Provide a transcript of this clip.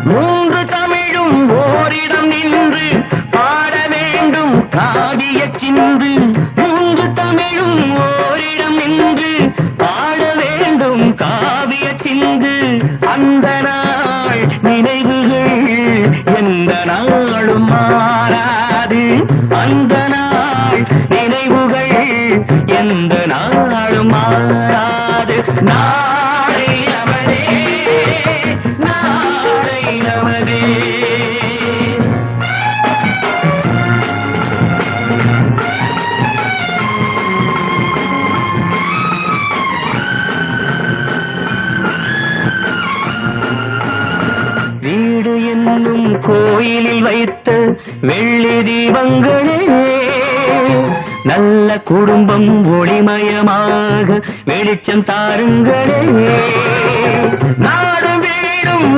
மூன்று தமிழும் ஓரிடம் நின்று பாட வேண்டும் காவிய சிந்து. மூன்று தமிழும் ஓரிடம் நின்று பாட வேண்டும் காவிய சிந்து. அந்த நாள் நினைவுகள் எந்த நாளும் மாறாது. அந்த நாள் நினைவுகள் எந்த நாளும் மாறாது. நாளை நமதே, நாளை நமதே. வீடு என்னும் கோயிலில் வைத்த வெள்ளி தீபங்களே, நல்ல குடும்பம் ஒளிமயமாக வெளிச்சம் தாருங்களே. நாடும் வீடும்